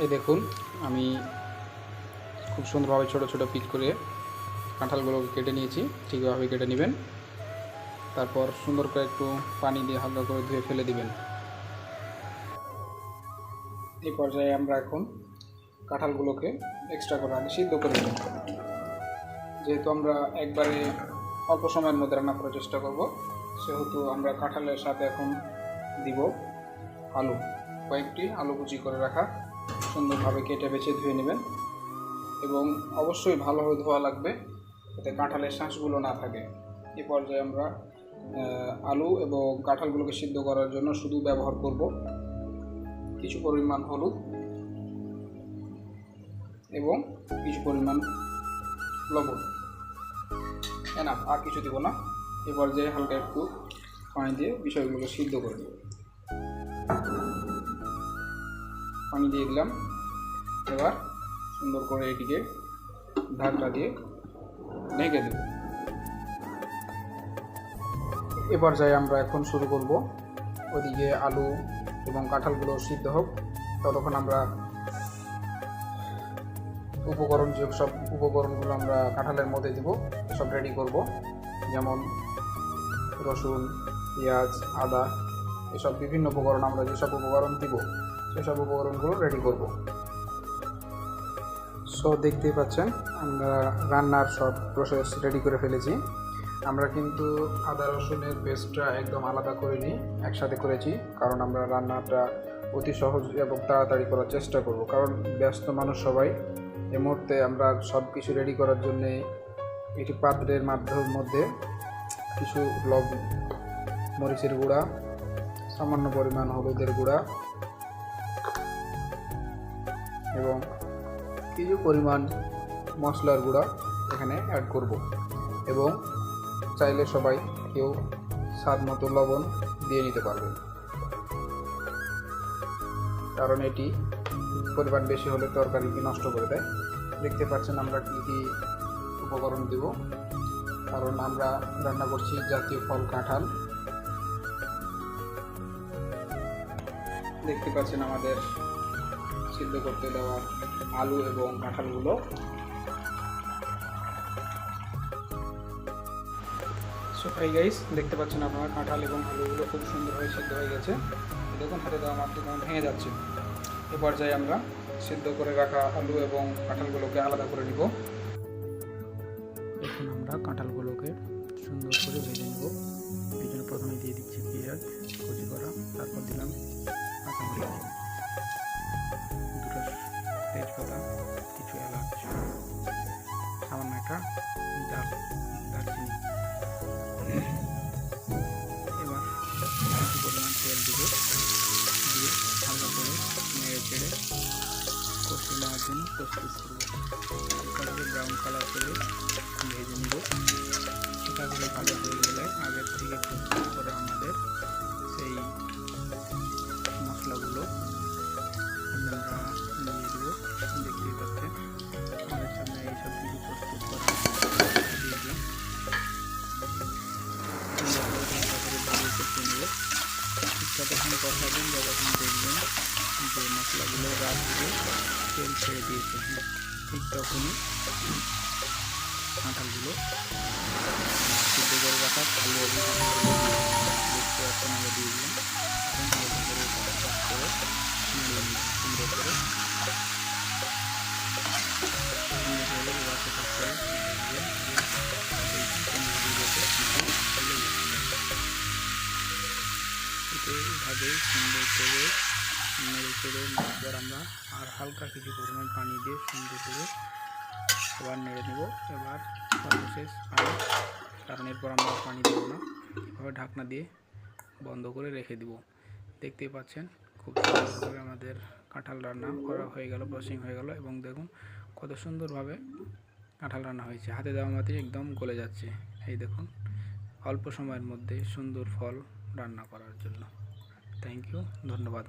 এই দেখুন, আমি খুব সুন্দরভাবে ছোট ছোট পিস করে কাঁঠালগুলোকে কেটে নিয়েছি। ঠিকভাবে কেটে নেবেন। তারপর সুন্দর করে একটু পানি দিয়ে হালকা করে ধুয়ে ফেলে দিবেন। এই পর্যায়ে আমরা এখন কাঁঠালগুলোকে এক্সট্রা করে আগে সিদ্ধ করে নেব। যেহেতু আমরা একবারে অল্প সময়ের মধ্যে রান্না করার চেষ্টা করব, সেহেতু আমরা কাঁঠালের সাথে এখন দিব আলু। কয়েকটি আলু কুচি করে রাখা, সুন্দরভাবে কেটে বেছে ধুয়ে নেবেন এবং অবশ্যই ভালোভাবে ধোয়া লাগবে যাতে কাঁঠালের শাঁসগুলো না থাকে। এ পর্যায়ে আমরা আলু এবং কাঁঠালগুলোকে সিদ্ধ করার জন্য শুধু ব্যবহার করব কিছু পরিমাণ হলুদ এবং কিছু পরিমাণ লবণ। এনাফ, আর কিছু দেবো না। এ পর্যায়ে হালকা একটু পানি দিয়ে বিষয়গুলোকে সিদ্ধ করে দেব। পানি দিয়ে দিলাম। এবার সুন্দর করে এটিকে ঢাকনা দিয়ে ঢেকে দেব। এ পর্যায়ে আমরা এখন শুরু করব। ওদিকে আলু এবং কাঁঠালগুলো সিদ্ধ হোক, ততক্ষণ আমরা সব উপকরণগুলো আমরা কাঁঠালের মধ্যে দিব, সব রেডি করব। যেমন রসুন, পেঁয়াজ, আদা, এসব বিভিন্ন উপকরণ আমরা যেসব উপকরণ দিব সেসব উপকরণগুলো রেডি করব। সো দেখতেই পাচ্ছেন আমরা রান্নার সব প্রসেস রেডি করে ফেলেছি। আমরা কিন্তু আদা রসুনের পেস্টটা একদম আলাদা করিনি, একসাথে করেছি, কারণ আমরা রান্নাটা অতি সহজ এবং তাড়াতাড়ি করার চেষ্টা করব। কারণ ব্যস্ত মানুষ সবাই। এই মুহূর্তে আমরা সব কিছু রেডি করার জন্যে একটি পাত্রের মধ্যে কিছু মরিচের গুঁড়া, সামান্য পরিমাণ হলুদের গুঁড়া এবং কিছু পরিমাণ মশলার গুঁড়া এখানে অ্যাড করব। এবং চাইলে সবাই কেউ স্বাদ মতো লবণ দিয়ে নিতে পারবে, কারণ এটি পরিমাণ বেশি হলে তরকারিকে নষ্ট করে দেয়। দেখতে পাচ্ছেন আমরা কী কী উপকরণ দেব, কারণ আমরা রান্না করছি জাতীয় ফল কাঁঠাল। দেখতে পাচ্ছেন আমাদের সিদ্ধ করতে দেওয়া আলু এবং কাঁঠালগুলো। সো এই গাইস, দেখতে পাচ্ছেন আপনারা কাঁঠাল এবং আলুগুলো খুব সুন্দরভাবে সিদ্ধ হয়ে গেছে। দেখুন হাতে দেওয়া মাত্র ভেঙে যাচ্ছে। এ পর্যায়ে আমরা সিদ্ধ করে রাখা আলু এবং কাঁঠালগুলোকে আলাদা করে নিব। এখন আমরা কাঁঠালগুলোকে সুন্দর করে ভেজে নেব। এই জন্য প্রথমে দিয়ে দিচ্ছি পেঁয়াজ কুচি করা, তারপর দিলাম কাঁচামরিচ, দুটো তেজপাতা, কিছু এলাচ, সামান্য একটা দারচিনি। এবার কিছু পরিমাণ তেল দেব, দিয়ে হালকা করে নেড়ে চেড়ে কষিয়ে নেওয়ার জন্য প্রস্তুত করব। হালকা ব্রাউন কালার করে ভেজে নেব। সেটাগুলো ভালো হয়ে গেলে আগের থেকে প্রস্তুত করে আমাদের সেই মশলাগুলো আমরা দিয়ে দেবো। দেখতেই পাচ্ছেন আমাদের সামনে এইসব কিছু প্রস্তুত করা দিয়ে দিলাম। ভালো করতে নেব। ততক্ষণ কষাবেন যতক্ষণ দেখবেন যে মশলাগুলো রাত দিয়ে তেল ছেড়ে দিয়েছে। ঠিক তখনই কাঁঠালগুলো সিদ্ধ করে রাখা আলু এবং কাঁঠালগুলো দেখতে পাচ্ছেন আমরা দিয়ে দিলাম। এখন হালকা করে চাষ করে নেড়ে নিই সুন্দর করে। এইভাবে সুন্দর করে নেড়ে চেড়ে নেওয়ার আমরা আর হালকা কিছু পরিমাণ পানি দিয়ে সুন্দর করে এবার নেড়ে নেব। এবার সর্বশেষ পানি, কারণ এরপর আমরা পানি দেবো না। এভাবে ঢাকনা দিয়ে বন্ধ করে রেখে দিব। দেখতেই পাচ্ছেন খুব সুন্দরভাবে আমাদের কাঁঠাল রান্না করা হয়ে গেল, প্রসেসিং হয়ে গেল। এবং দেখুন কত সুন্দরভাবে কাঁঠাল রান্না হয়েছে, হাতে দেওয়া মাত্রই একদম গলে যাচ্ছে। এই দেখুন অল্প সময়ের মধ্যে সুন্দর ফল রান্না করার জন্য। থ্যাংক ইউ, ধন্যবাদ।